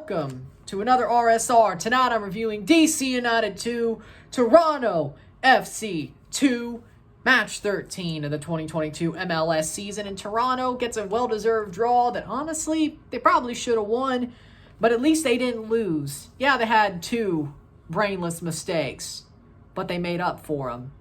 welcome to another RSR. Tonight I'm reviewing DC United 2, Toronto FC 2, match 13 of the 2022 MLS season. And Toronto gets a well-deserved draw that honestly, they probably should have won, but at least they didn't lose. Yeah, they had two brainless mistakes, but they made up for them.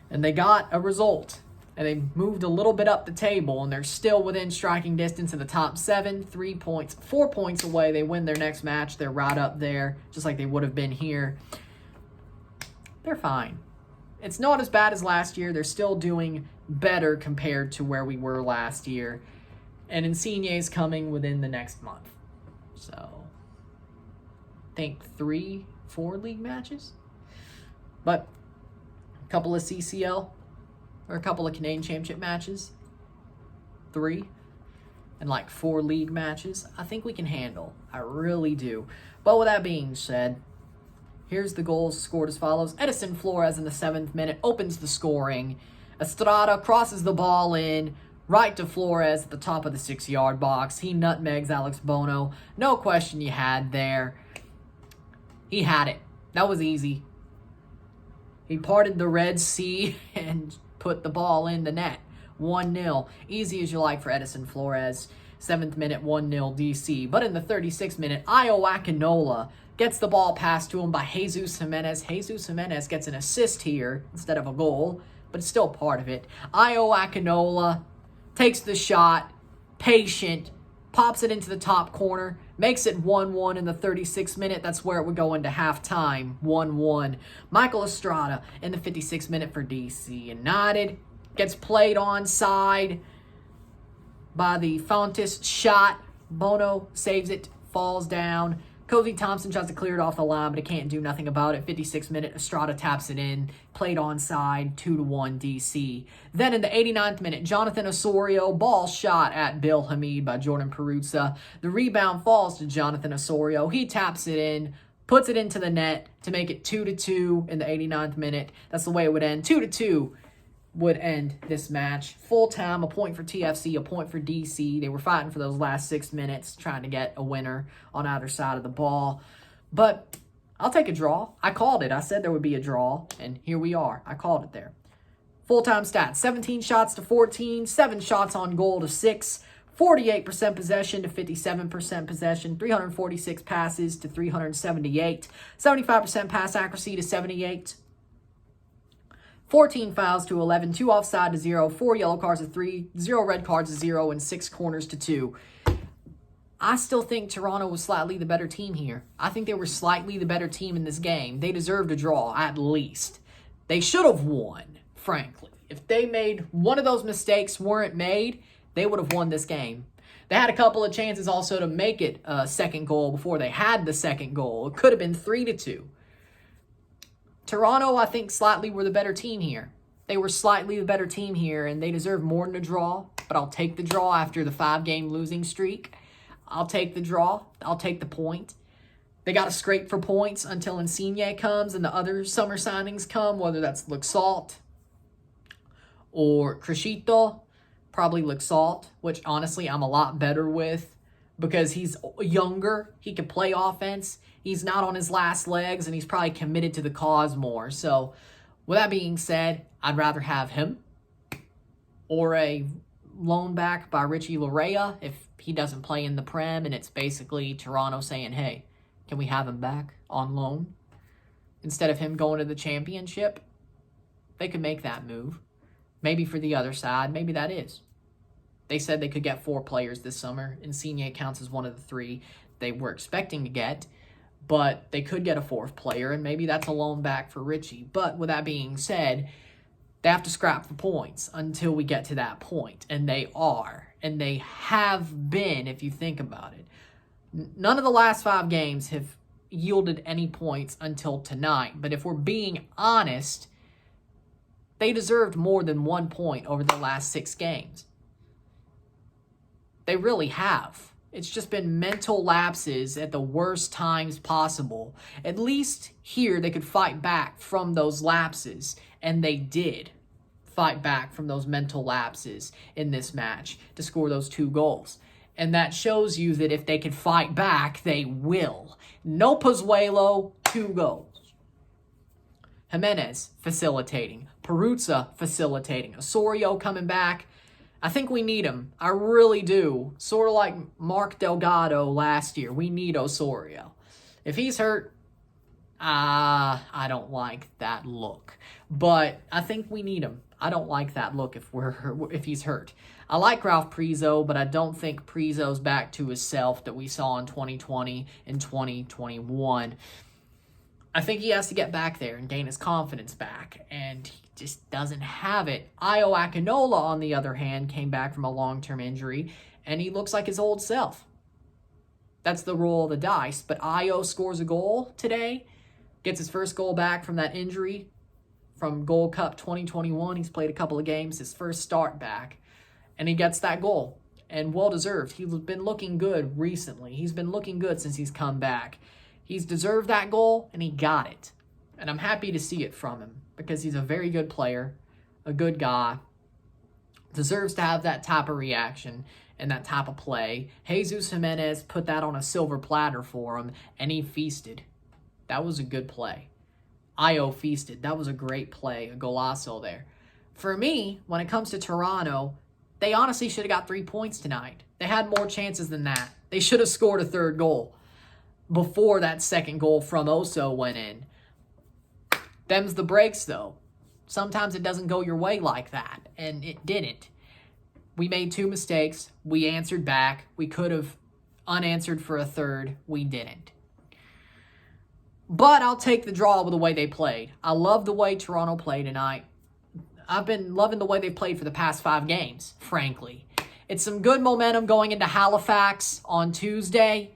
And they got a result. And they moved a little bit up the table, and they're still within striking distance in the top 7, 4 points away. They win their next match. They're right up there, just like they would have been here. They're fine. It's not as bad as last year. They're still doing better compared to where we were last year. And Insigne is coming within the next month. So, I think 3-4 league matches. But a couple of CCL. Or a couple of Canadian Championship matches. 3. And like 4 league matches. I think we can handle. I really do. But with that being said, here's the goals scored as follows. Edison Flores in the 7th minute opens the scoring. Estrada crosses the ball in right to Flores at the top of the 6-yard box. He nutmegs Alex Bono. No question you had there. He had it. That was easy. He parted the Red Sea and put the ball in the net. 1-0. Easy as you like for Edison Flores. 7th minute, 1-0 DC. But in the 36th minute, Io Akinola gets the ball passed to him by Jesus Jimenez. Jesus Jimenez gets an assist here instead of a goal, but it's still part of it. Io Akinola takes the shot, patient, pops it into the top corner, makes it 1-1 in the 36th minute. That's where it would go into halftime, 1-1. Michael Estrada in the 56th minute for DC United. Gets played onside by the Fontes shot. Bono saves it, falls down. Cozy Thompson tries to clear it off the line, but it can't do nothing about it. 56th minute, Estrada taps it in. Played onside, 2-1 DC. Then in the 89th minute, Jonathan Osorio, ball shot at Bill Hamid by Jordan Peruzza. The rebound falls to Jonathan Osorio. He taps it in, puts it into the net to make it 2-2 in the 89th minute. That's the way it would end. 2-2 would end this match. Full time, a point for TFC, a point for DC. They were fighting for those last 6 minutes, trying to get a winner on either side of the ball. But I'll take a draw. I called it. I said there would be a draw, and here we are. I called it there. Full-time stats, 17 shots to 14, 7 shots on goal to 6, 48% possession to 57% possession, 346 passes to 378, 75% pass accuracy to 78, 14 fouls to 11, 2 offside to 0, 4 yellow cards to 3, 0 red cards to 0, and 6 corners to 2. I still think Toronto was slightly the better team here. I think they were slightly the better team in this game. They deserved a draw, at least. They should have won, frankly. If they made one of those mistakes weren't made, they would have won this game. They had a couple of chances also to make it a second goal before they had the second goal. It could have been 3-2. Toronto, I think, slightly were the better team here. They were slightly the better team here, and they deserve more than a draw. But I'll take the draw after the 5-game losing streak. I'll take the draw. I'll take the point. They got to scrape for points until Insigne comes and the other summer signings come, whether that's Luxalt or Crescito. Probably Luxalt, which honestly I'm a lot better with because he's younger. He can play offense. He's not on his last legs, and he's probably committed to the cause more. So, with that being said, I'd rather have him or a loan back by Richie Larea if he doesn't play in the Prem, and it's basically Toronto saying, hey, can we have him back on loan? Instead of him going to the championship, they could make that move. Maybe for the other side, maybe that is. They said they could get 4 players this summer. Insigne counts as one of the 3 they were expecting to get. But they could get a 4th player, and maybe that's a loan back for Richie. But with that being said, they have to scrap for points until we get to that point. And they are. And they have been, if you think about it. None of the last 5 games have yielded any points until tonight. But if we're being honest, they deserved more than 1 point over the last 6 games. They really have. It's just been mental lapses at the worst times possible. At least here they could fight back from those lapses, and they did fight back from those mental lapses in this match to score those 2 goals. And that shows you that if they can fight back, they will. No Pozuelo, 2 goals. Jimenez facilitating. Peruzza facilitating. Osorio coming back. I think we need him. I really do. Sort of like Mark Delgado last year. We need Osorio. If he's hurt, I don't like that look. But I think we need him. I don't like that look if he's hurt. I like Ralph Prizo, but I don't think Prizo's back to his self that we saw in 2020 and 2021. I think he has to get back there and gain his confidence back, and he just doesn't have it. Io Akinola, on the other hand, came back from a long-term injury, and he looks like his old self. That's the roll of the dice, but Io scores a goal today, gets his first goal back from that injury from Gold Cup 2021. He's played a couple of games, his first start back, and he gets that goal, and well-deserved. He's been looking good recently. He's been looking good since he's come back. He's deserved that goal, and he got it. And I'm happy to see it from him because he's a very good player, a good guy, deserves to have that type of reaction and that type of play. Jesus Jimenez put that on a silver platter for him, and he feasted. That was a good play. Io feasted. That was a great play, a golazo there. For me, when it comes to Toronto, they honestly should have got 3 points tonight. They had more chances than that. They should have scored a third goal before that second goal from Oso went in. Them's the breaks, though. Sometimes it doesn't go your way like that, and it didn't. We made 2 mistakes. We answered back. We could have unanswered for a third. We didn't. But I'll take the draw with the way they played. I love the way Toronto played tonight. I've been loving the way they've played for the past 5 games, frankly. It's some good momentum going into Halifax on Tuesday.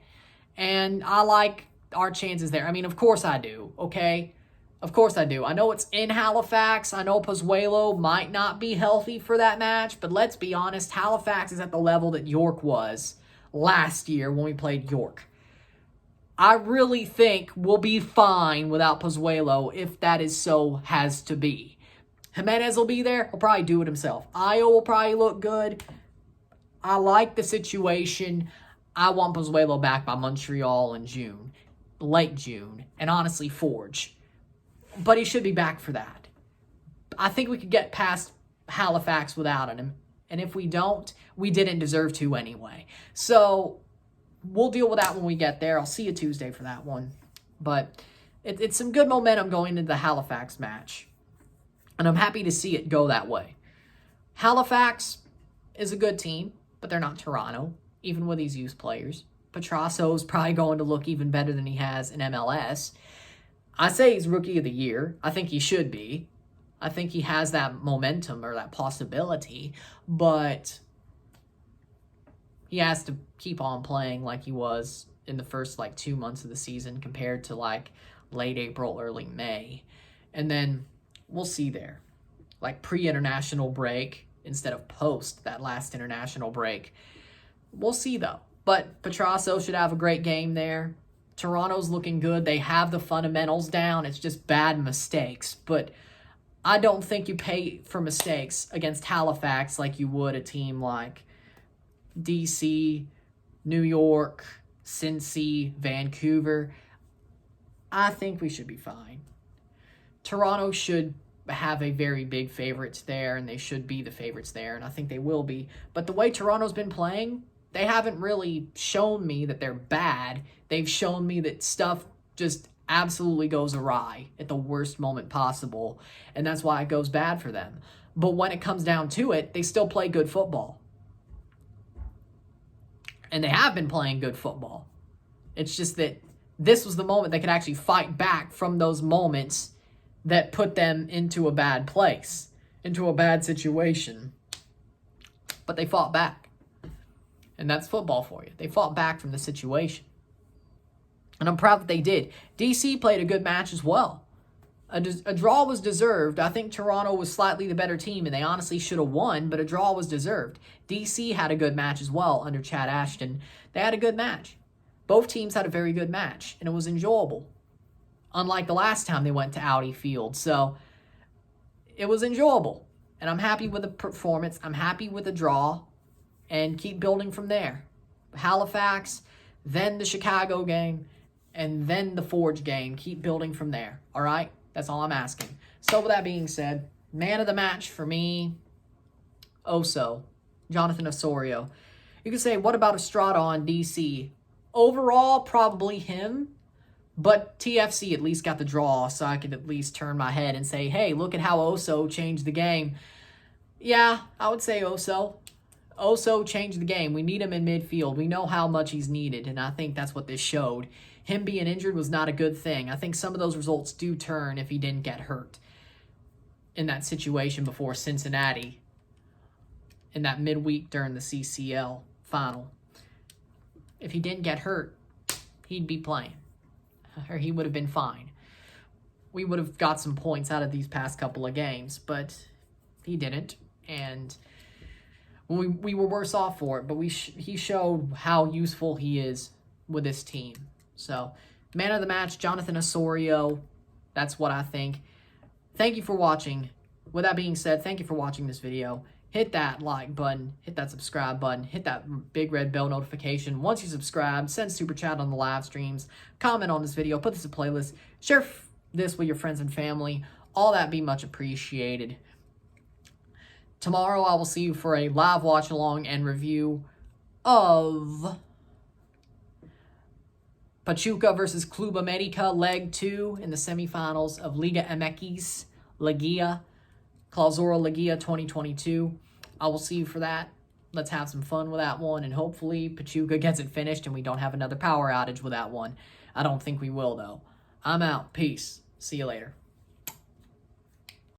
And I like our chances there. I mean, of course I do, okay? Of course I do. I know it's in Halifax. I know Pozuelo might not be healthy for that match, but let's be honest, Halifax is at the level that York was last year when we played York. I really think we'll be fine without Pozuelo if that is so has to be. Jimenez will be there. He'll probably do it himself. Io will probably look good. I like the situation. I want Pozuelo back by Montreal in June, late June, and honestly Forge. But he should be back for that. I think we could get past Halifax without him. And if we don't, we didn't deserve to anyway. So we'll deal with that when we get there. I'll see you Tuesday for that one. But it's some good momentum going into the Halifax match. And I'm happy to see it go that way. Halifax is a good team, but they're not Toronto, even with these youth players. Petrasso is probably going to look even better than he has in MLS. I say he's Rookie of the Year. I think he should be. I think he has that momentum or that possibility, but he has to keep on playing like he was in the first 2 months of the season compared to late April, early May. And then we'll see there. Pre-international break instead of post that last international break. We'll see, though. But Petrasso should have a great game there. Toronto's looking good. They have the fundamentals down. It's just bad mistakes. But I don't think you pay for mistakes against Halifax like you would a team like DC, New York, Cincy, Vancouver. I think we should be fine. Toronto should have a very big favorites there, and they should be the favorites there, and I think they will be. But the way Toronto's been playing, they haven't really shown me that they're bad. They've shown me that stuff just absolutely goes awry at the worst moment possible, and that's why it goes bad for them. But when it comes down to it, they still play good football. And they have been playing good football. It's just that this was the moment they could actually fight back from those moments that put them into a bad place, into a bad situation. But they fought back. And that's football for you. They fought back from the situation. And I'm proud that they did. DC played a good match as well. A draw was deserved. I think Toronto was slightly the better team, and they honestly should have won, but a draw was deserved. DC had a good match as well under Chad Ashton. They had a good match. Both teams had a very good match, and it was enjoyable. Unlike the last time they went to Audi Field. So it was enjoyable. And I'm happy with the performance. I'm happy with the draw. And keep building from there. Halifax, then the Chicago game, and then the Forge game. Keep building from there, all right? That's all I'm asking. So with that being said, man of the match for me, Jonathan Osorio. You could say, what about Estrada on DC? Overall, probably him, but TFC at least got the draw, so I could at least turn my head and say, hey, look at how Oso changed the game. Yeah, I would say Oso. Oso changed the game. We need him in midfield. We know how much he's needed, and I think that's what this showed. Him being injured was not a good thing. I think some of those results do turn if he didn't get hurt in that situation before Cincinnati in that midweek during the CCL final. If he didn't get hurt, he'd be playing, or he would have been fine. We would have got some points out of these past couple of games, but he didn't, and we were worse off for it, but he showed how useful he is with this team. So, man of the match, Jonathan Osorio. That's what I think. Thank you for watching. With that being said, thank you for watching this video. Hit that like button, hit that subscribe button, hit that big red bell notification. Once you subscribe, send super chat on the live streams, comment on this video, put this in a playlist, share this with your friends and family. All that be much appreciated. Tomorrow I will see you for a live watch along and review of Pachuca versus Club America Leg 2 in the semifinals of Liga MX Liguilla, Clausura Liguilla 2022. I will see you for that. Let's have some fun with that one, and hopefully Pachuca gets it finished and we don't have another power outage with that one. I don't think we will, though. I'm out. Peace. See you later.